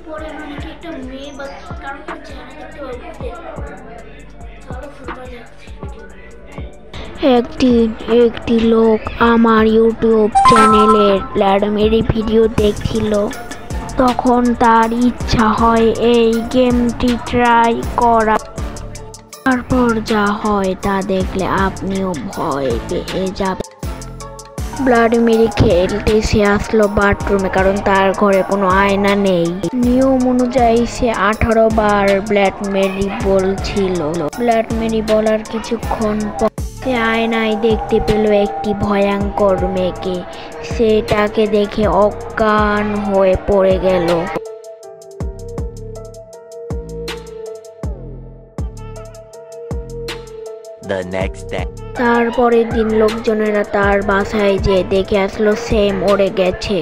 পরে মানে কি একটা মেয়ে বা কারণ চেহারা দেখতে একদিন একটি লোক আমার ইউটিউব চ্যানেলের ব্ল্যাডমেরি ভিডিও দেখছিল। তখন তার ইচ্ছা হয় এই গেমটি ট্রাই করা। তারপর যা হয় তা দেখলে আপনিও ভয় পেয়ে যাবেন। ব্লাডমেরি খেলতে সে আসলো বাথরুমে, কারণ তার ঘরে কোনো আয়না নেই। নিয়ম অনুযায়ী সে 18 বার ব্লাডমেরি বলছিল। ব্লাডমেরি বলার কিছুক্ষণ পর সে আয়নায় দেখতে পেল একটি ভয়ঙ্কর মেয়েকে। সেটাকে দেখে অজ্ঞান হয়ে পড়ে গেল। তারপরের দিন লোকজনেরা তার বাসায় যেয়ে দেখে আসলো সে মরে গেছে।